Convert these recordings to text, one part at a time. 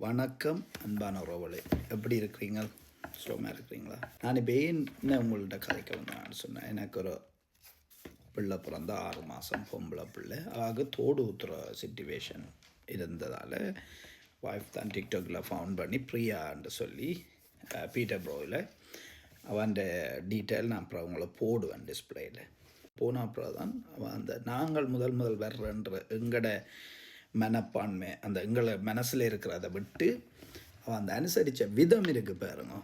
வணக்கம் அன்பான உறவுகளே, எப்படி இருக்கிறீங்க? சுலமாக இருக்கிறீங்களா? நான் இப்போ என்ன உங்கள்கிட்ட கதைக்க வந்தேன்னு சொன்னேன். எனக்கு ஒரு பிள்ளை பிறந்த 6 மாதம் பொம்பளை பிள்ளை. அதாவது தோடு ஊற்றுற சிச்சுவேஷன் இருந்ததால் ஒய்ஃப் தான் டிக்டாக்கில் ஃபவுண்ட் பண்ணி பிரியான்னு சொல்லி பீட்டர் ப்ரோவில் அவன் டீட்டெயில் நான் அப்புறம் அவங்கள போடுவேன் டிஸ்பிளேயில். போன அப்புறம் தான் அவன் அந்த நாங்கள் முதல் வர்றன்ற எங்களோட மனப்பான்மை அந்த எங்களை மனசில் இருக்கிறத விட்டு அவன் அந்த அனுசரித்த விதம் இருக்குது பாருங்க,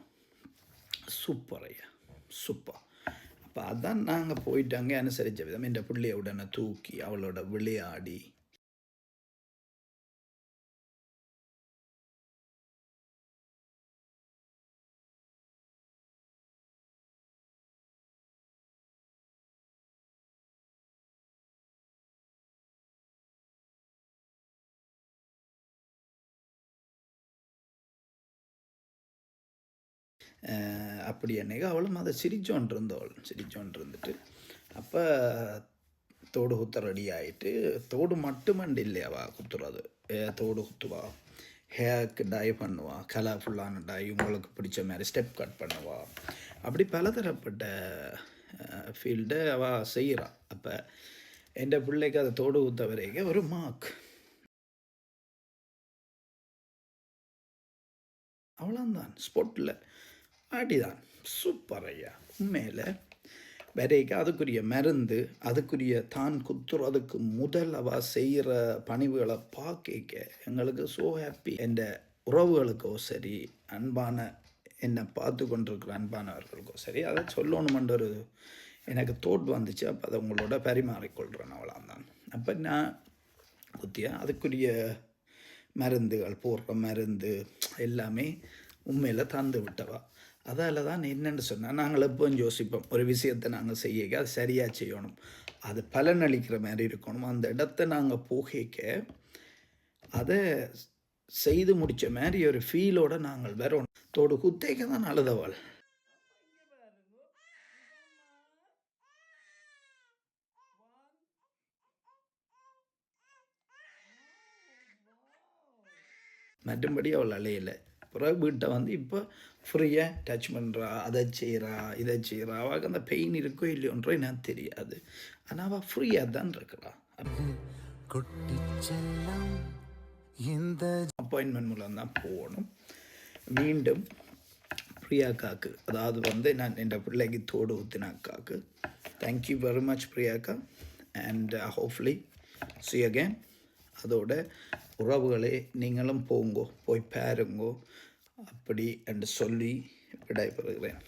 சூப்பர் ஐயா, சூப்பர். அப்போ அதான் நாங்கள் போயிட்டு அங்கே அனுசரித்த விதம், என் பிள்ளைய உடனே தூக்கி அவளோட விளையாடி அப்படி என்னைக்கு அவளும் அதை சிரிச்சோன்ட்டு இருந்துட்டு அப்போ தோடு குத்த ரெடி ஆகிட்டு, தோடு மட்டுமண்டு இல்லையாவா குத்துறது, தோடு குத்துவா, ஹேருக்கு டை பண்ணுவா, கலர்ஃபுல்லான டை உங்களுக்கு பிடிச்ச மாதிரி ஸ்டெப் கட் பண்ணுவா, அப்படி பலதரப்பட்ட ஃபீல்டு அவள் செய்கிறாள். அப்போ என் பிள்ளைக்கு அதை தோடு குத்த வரைக்கும் ஒரு மார்க் அவ்வளோந்தான், ஸ்போர்ட்டில் ஆடிதான். சூப்பர் ஐயா, உண்மையில் வரைக்கும் அதுக்குரிய மருந்து, அதுக்குரிய தான் குத்துறதுக்கு முதல் அவள் செய்கிற பணிவுகளை பார்க்க எங்களுக்கு ஸோ ஹாப்பி. என் உறவுகளுக்கோ சரி, அன்பான என்னை பார்த்து கொண்டிருக்கிற அன்பானவர்களுக்கோ சரி, அதை சொல்லணுமென்ற ஒரு எனக்கு தோட் வந்துச்சு. அப்போ அதை உங்களோட பரிமாறிக்கொள்கிறேன், அவ்வளோந்தான். அப்போ நான் குத்தியா அதுக்குரிய மருந்துகள் போடுற மருந்து எல்லாமே உண்மையில் தந்து விட்டவா. அதால் தான் என்னென்னு சொன்னால், நாங்கள் எப்போவும் யோசிப்போம், ஒரு விஷயத்தை நாங்கள் செய்ய அது சரியாக செய்யணும், அது பலனளிக்கிற மாதிரி இருக்கணும். அந்த இடத்த நாங்கள் போகிக்க அதை செய்து முடித்த மாதிரி ஒரு ஃபீலோடு நாங்கள் வரணும். தோடு குத்தைக்க தான் அழுதவாள். மற்றும்படி அவள் அலையலை. பிறகு வீட்டை வந்து இப்போ ஃப்ரீயாக டச் பண்ணுறா, அதை செய்கிறா, இதை செய்கிறா. அவளுக்கு அந்த பெயின் இருக்கோ இல்லையோன்றோ எனக்கு தெரியாது, ஆனால் அவள் ஃப்ரீயாக தான் இருக்கிறா. இந்த அப்பாயின்மெண்ட் மூலம் தான் போகணும். மீண்டும் பிரியாக்காக்கு, அதாவது வந்து நான் என் பிள்ளைக்கு தோடு ஊற்றின அக்காவுக்கு தேங்க்யூ வெரி மச் பிரியாக்கா, அண்ட் ஹோப்ஃபுல்லி see again. அதோட உறவுகளே, நீங்களும் போங்கோ, போய் பாருங்கோ அப்படி என்று சொல்லி விடைபெறுகிறேன்.